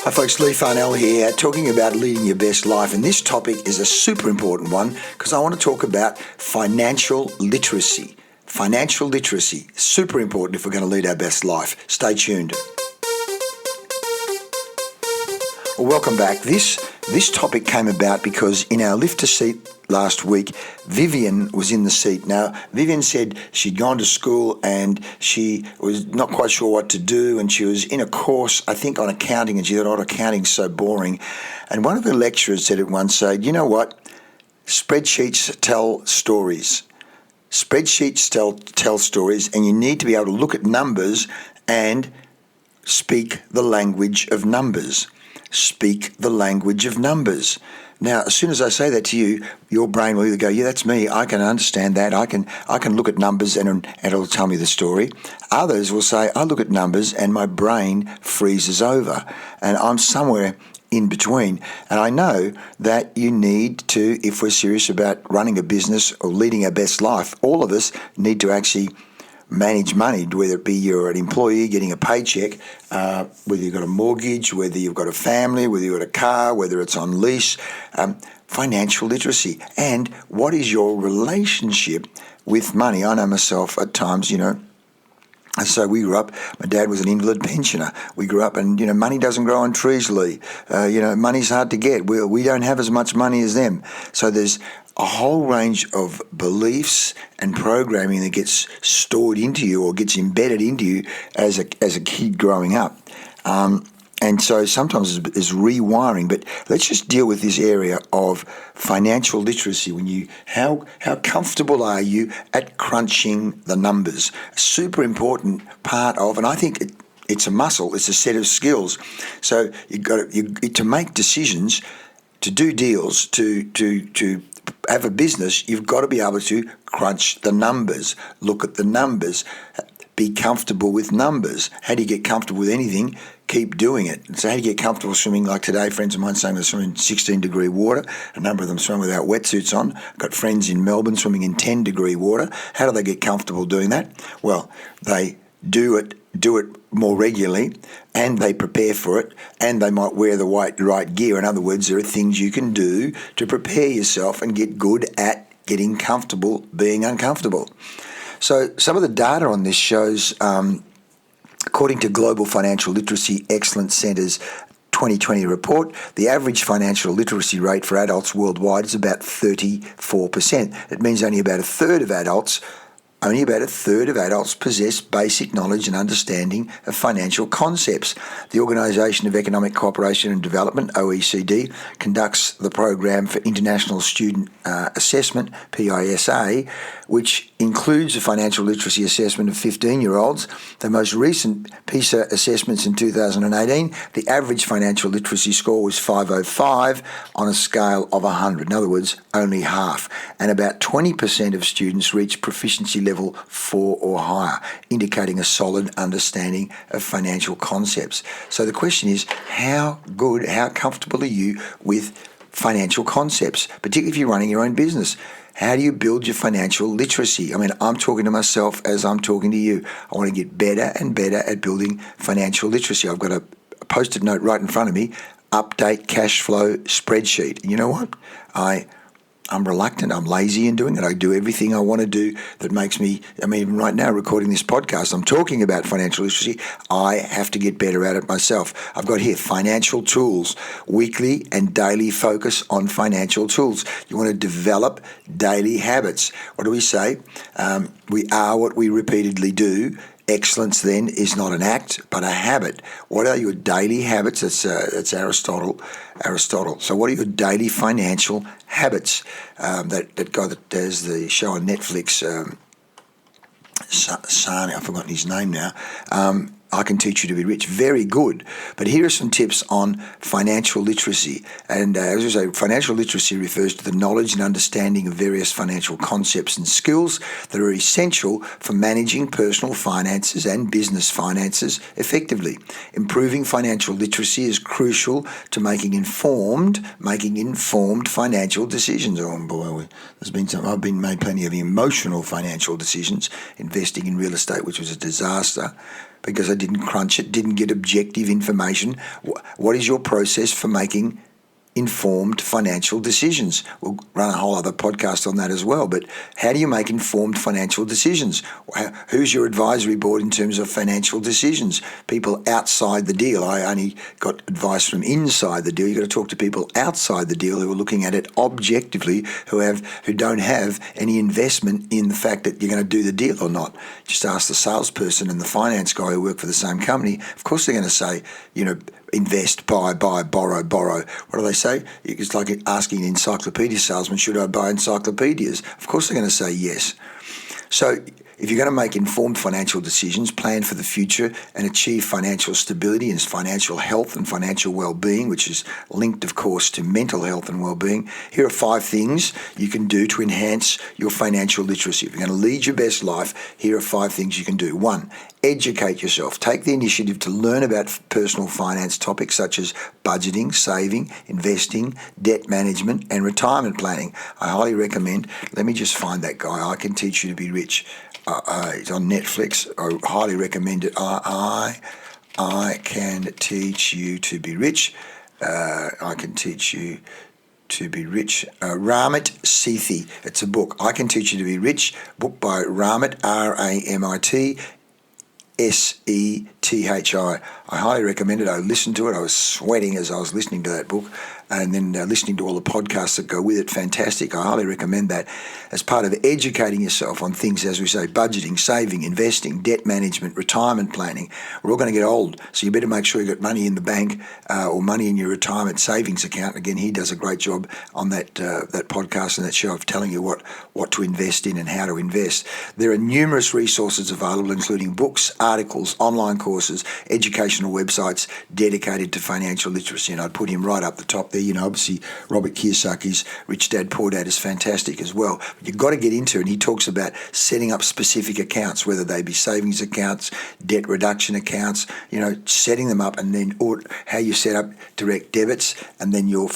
Hi folks, Lee Farnell here, talking about leading your best life, and this topic is a super important one because I want to talk about financial literacy. Financial literacy, super important if we're going to lead our best life. Stay tuned. Well, welcome back. This topic came about because in our lift to seat last week, Vivienne was in the seat. Now, Vivienne said she'd gone to school and she was not quite sure what to do, and she was in a course, I think, on accounting, and she thought, accounting's so boring. And one of the lecturers said at one stage, you know what? Spreadsheets tell stories. Spreadsheets tell stories, and you need to be able to look at numbers and speak the language of numbers. Speak the language of numbers. Now, as soon as I say that to you, your brain will either go, yeah, that's me, I can understand that, I can look at numbers and it'll tell me the story. Others will say, I look at numbers and my brain freezes over, and I'm somewhere in between. And I know that you need to, if we're serious about running a business or leading our best life, all of us need to actually manage money, whether it be you're an employee getting a paycheck, whether you've got a mortgage, whether you've got a family, whether you've got a car, whether it's on lease, financial literacy. And what is your relationship with money? I know myself at times, so we grew up, my dad was an invalid pensioner. We grew up and, money doesn't grow on trees, Lee. Money's hard to get. We don't have as much money as them. So there's a whole range of beliefs and programming that gets stored into you or gets embedded into you as a kid growing up. And so sometimes it's rewiring, but let's just deal with this area of financial literacy. How comfortable are you at crunching the numbers? A super important part of, and I think it's a muscle, it's a set of skills. So to make decisions, to do deals, to have a business, you've got to be able to crunch the numbers, look at the numbers, be comfortable with numbers. How do you get comfortable with anything? Keep doing it. So how do you get comfortable swimming? Like today, friends of mine saying they're swimming in 16-degree water. A number of them swim without wetsuits on. I've got friends in Melbourne swimming in 10-degree water. How do they get comfortable doing that? Well, they do it more regularly, and they prepare for it, and they might wear the right gear. In other words, there are things you can do to prepare yourself and get good at getting comfortable being uncomfortable. So some of the data on this shows, according to Global Financial Literacy Excellence Centre's 2020 report, the average financial literacy rate for adults worldwide is about 34%. It means only about a third of adults possess basic knowledge and understanding of financial concepts. The Organisation of Economic Cooperation and Development, OECD, conducts the Program for International Student Assessment, PISA, which includes a financial literacy assessment of 15-year-olds. The most recent PISA assessments in 2018, the average financial literacy score was 505 on a scale of 100. In other words, only half. And about 20% of students reach proficiency level 4 or higher, indicating a solid understanding of financial concepts. So the question is, how comfortable are you with financial concepts, particularly if you're running your own business? How do you build your financial literacy? I mean, I'm talking to myself as I'm talking to you. I want to get better and better at building financial literacy. I've got a post-it note right in front of me, update cash flow spreadsheet. And you know what? I'm reluctant. I'm lazy in doing it. I do everything I want to do that makes me, even right now recording this podcast, I'm talking about financial literacy. I have to get better at it myself. I've got here financial tools, weekly and daily focus on financial tools. You want to develop daily habits. What do we say? We are what we repeatedly do. Excellence then is not an act, but a habit. What are your daily habits? That's Aristotle. So what are your daily financial habits? That guy that does the show on Netflix, Sani, I've forgotten his name now. I Can Teach You to Be Rich. Very good. But here are some tips on financial literacy. And as I say, financial literacy refers to the knowledge and understanding of various financial concepts and skills that are essential for managing personal finances and business finances effectively. Improving financial literacy is crucial to making informed financial decisions. Oh boy, I've made plenty of emotional financial decisions, investing in real estate, which was a disaster. because I didn't crunch it, didn't get objective information. What is your process for making informed financial decisions? We'll run a whole other podcast on that as well. But how do you make informed financial decisions? Who's your advisory board in terms of financial decisions? People outside the deal. I only got advice from inside the deal. You've got to talk to people outside the deal who are looking at it objectively, who don't have any investment in the fact that you're going to do the deal or not. Just ask the salesperson and the finance guy who work for the same company. Of course, they're going to say, invest, buy, borrow. What do they say? It's like asking an encyclopedia salesman, should I buy encyclopedias? Of course they're going to say yes. So if you're going to make informed financial decisions, plan for the future and achieve financial stability and financial health and financial well-being, which is linked, of course, to mental health and well-being, here are 5 things you can do to enhance your financial literacy. If you're going to lead your best life, here are 5 things you can do. 1, educate yourself. Take the initiative to learn about personal finance topics such as budgeting, saving, investing, debt management, and retirement planning. I highly recommend, let me just find that guy, I Can Teach You to Be Rich. It's on Netflix. I highly recommend it. I Can Teach You to Be Rich. I Can Teach You to Be Rich. Ramit Sethi. It's a book. I Can Teach You to Be Rich. Book by Ramit, Ramit Sethi. I highly recommend it. I listened to it. I was sweating as I was listening to that book, and then listening to all the podcasts that go with it. Fantastic. I highly recommend that as part of educating yourself on things, as we say, budgeting, saving, investing, debt management, retirement planning. We're all going to get old, so you better make sure you've got money in the bank or money in your retirement savings account. Again, he does a great job on that podcast and that show of telling you what to invest in and how to invest. There are numerous resources available, including books, articles, online courses, educational websites dedicated to financial literacy, and I'd put him right up the top there. Obviously Robert Kiyosaki's Rich Dad Poor Dad is fantastic as well. But you've got to get into it, and he talks about setting up specific accounts, whether they be savings accounts, debt reduction accounts, setting them up, and then or how you set up direct debits, and then your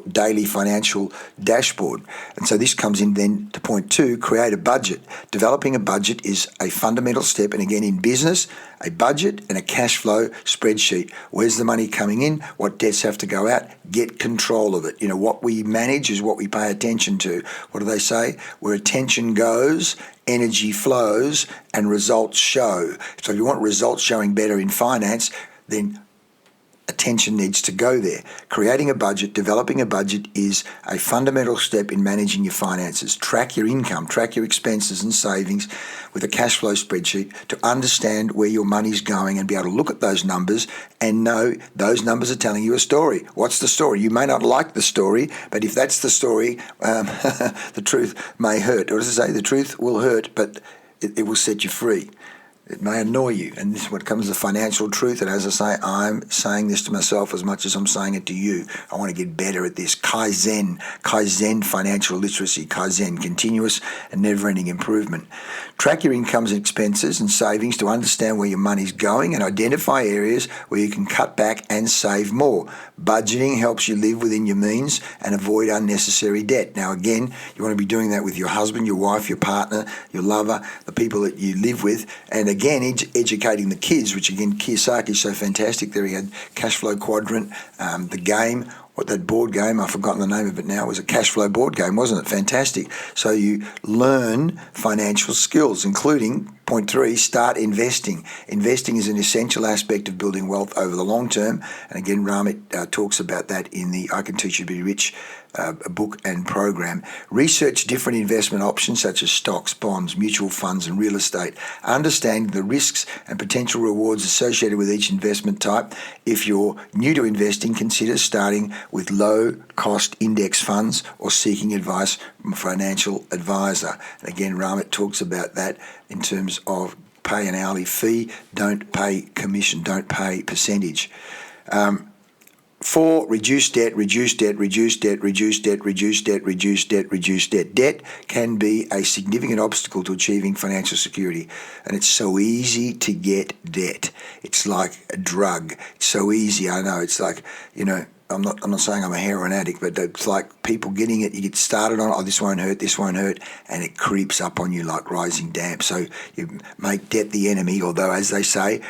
daily financial dashboard. And so this comes in then to point 2, create a budget. Developing a budget is a fundamental step, and again in business, a budget and a cash flow spreadsheet. Where's the money coming in? What debts have to go out? Get control of it. What we manage is what we pay attention to. What do they say? Where attention goes, energy flows, and results show. So if you want results showing better in finance, then attention needs to go there. Creating a budget, developing a budget is a fundamental step in managing your finances. Track your income, track your expenses and savings with a cash flow spreadsheet to understand where your money's going and be able to look at those numbers and know those numbers are telling you a story. What's the story? You may not like the story, but if that's the story, the truth may hurt. Or as I say, the truth will hurt, but it will set you free. It may annoy you, and this is what comes to financial truth. And as I say, I'm saying this to myself as much as I'm saying it to you. I want to get better at this. Kaizen financial literacy, Kaizen, continuous and never-ending improvement. Track your incomes and expenses and savings to understand where your money's going and identify areas where you can cut back and save more. Budgeting helps you live within your means and avoid unnecessary debt. Now, again, you want to be doing that with your husband, your wife, your partner, your lover, the people that you live with, and again, educating the kids, which again, Kiyosaki is so fantastic there. He had Cash Flow Quadrant, the game, that board game, I've forgotten the name of it now, it was a cash flow board game, wasn't it? Fantastic. So you learn financial skills, including point 3, start investing. Investing is an essential aspect of building wealth over the long term. And again, Ramit talks about that in the I Can Teach You to Be Rich book and program. Research different investment options such as stocks, bonds, mutual funds, and real estate. Understand the risks and potential rewards associated with each investment type. If you're new to investing, consider starting with low-cost index funds or seeking advice from a financial advisor. And again, Ramit talks about that in terms of pay an hourly fee, don't pay commission, don't pay percentage. 4, reduce debt, reduce debt, reduce debt, reduce debt, reduce debt, reduce debt, reduce debt. Debt can be a significant obstacle to achieving financial security, and it's so easy to get debt. It's like a drug. It's so easy, I know. It's like, I'm not saying I'm a heroin addict, but it's like people getting it. You get started on, oh, this won't hurt, and it creeps up on you like rising damp. So you make debt the enemy. Although, as they say,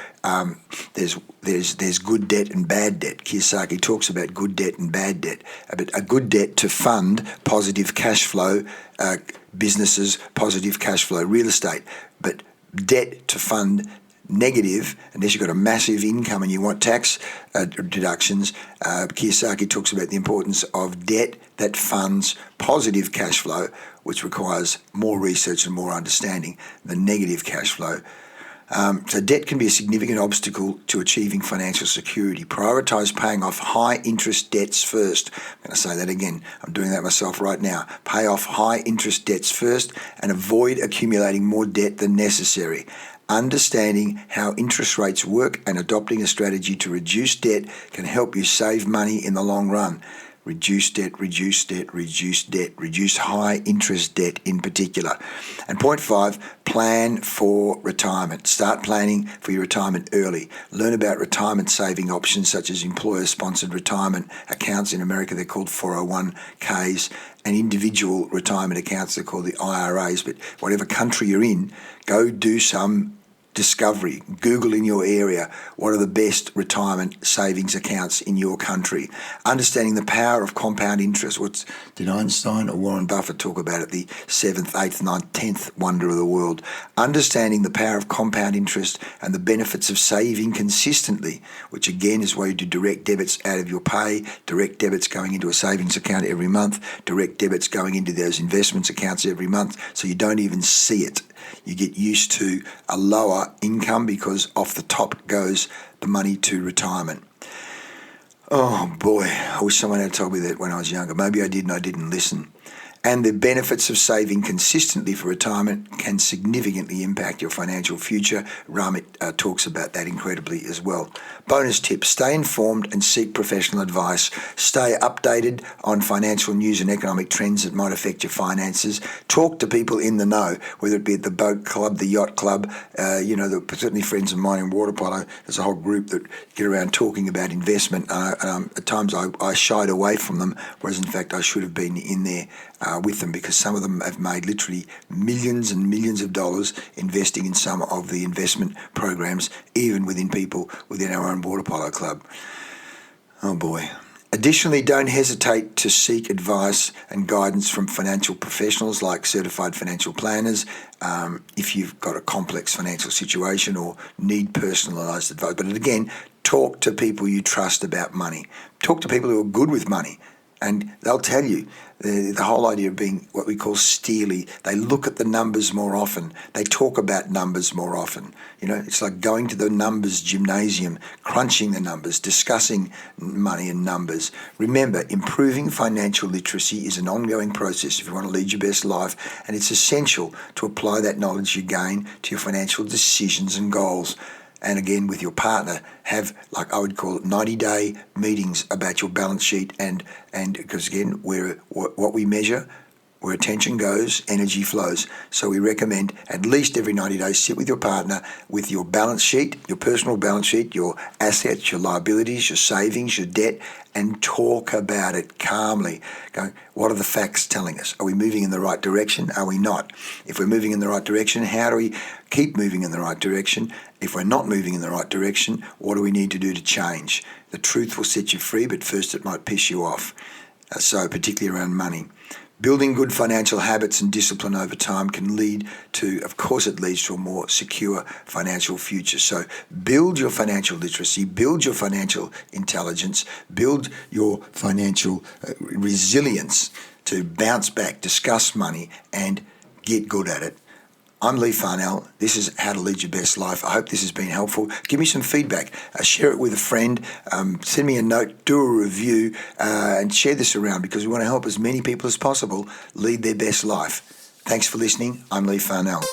there's good debt and bad debt. Kiyosaki talks about good debt and bad debt. But a good debt to fund positive cash flow businesses, positive cash flow real estate, but debt to fund negative, unless you've got a massive income and you want tax deductions. Kiyosaki talks about the importance of debt that funds positive cash flow, which requires more research and more understanding than negative cash flow. So debt can be a significant obstacle to achieving financial security. Prioritise paying off high-interest debts first. I'm going to say that again. I'm doing that myself right now. Pay off high-interest debts first and avoid accumulating more debt than necessary. Understanding how interest rates work and adopting a strategy to reduce debt can help you save money in the long run. Reduce debt, reduce debt, reduce debt, reduce high interest debt in particular. And point 5, plan for retirement. Start planning for your retirement early. Learn about retirement saving options such as employer-sponsored retirement accounts. In America, they're called 401ks, and individual retirement accounts, they're called the IRAs. But whatever country you're in, go do some discovery. Google in your area what are the best retirement savings accounts in your country. Understanding the power of compound interest. Did Einstein or Warren Buffett talk about it? The 7th, 8th, 9th, 10th wonder of the world. Understanding the power of compound interest and the benefits of saving consistently, which again is why you do direct debits out of your pay, direct debits going into a savings account every month, direct debits going into those investments accounts every month, so you don't even see it. You get used to a lower income because off the top goes the money to retirement. Oh boy, I wish someone had told me that when I was younger. Maybe I did and I didn't listen. And the benefits of saving consistently for retirement can significantly impact your financial future. Ramit talks about that incredibly as well. Bonus tip, stay informed and seek professional advice. Stay updated on financial news and economic trends that might affect your finances. Talk to people in the know, whether it be at the boat club, the yacht club, certainly friends of mine in water polo. There's a whole group that get around talking about investment. At times I shied away from them, whereas in fact I should have been in there with them, because some of them have made literally millions and millions of dollars investing in some of the investment programs, even within people within our own water polo club. Oh boy. Additionally, don't hesitate to seek advice and guidance from financial professionals like certified financial planners if you've got a complex financial situation or need personalised advice. But again, talk to people you trust about money. Talk to people who are good with money, and they'll tell you. The whole idea of being what we call steely. They look at the numbers more often. They talk about numbers more often. It's like going to the numbers gymnasium, crunching the numbers, discussing money and numbers. Remember, improving financial literacy is an ongoing process if you want to lead your best life, and it's essential to apply that knowledge you gain to your financial decisions and goals. And again, with your partner, have, like I would call it, 90-day meetings about your balance sheet, and because again, what we measure, where attention goes, energy flows. So we recommend at least every 90 days, sit with your partner with your balance sheet, your personal balance sheet, your assets, your liabilities, your savings, your debt, and talk about it calmly. Going, what are the facts telling us? Are we moving in the right direction? Are we not? If we're moving in the right direction, how do we keep moving in the right direction? If we're not moving in the right direction, what do we need to do to change? The truth will set you free, but first it might piss you off. So particularly around money. Building good financial habits and discipline over time can lead to, of course, it leads to a more secure financial future. So build your financial literacy, build your financial intelligence, build your financial resilience to bounce back, discuss money, and get good at it. I'm Lee Farnell. This is How to Lead Your Best Life. I hope this has been helpful. Give me some feedback. Share it with a friend. Send me a note. Do a review and share this around, because we want to help as many people as possible lead their best life. Thanks for listening. I'm Lee Farnell.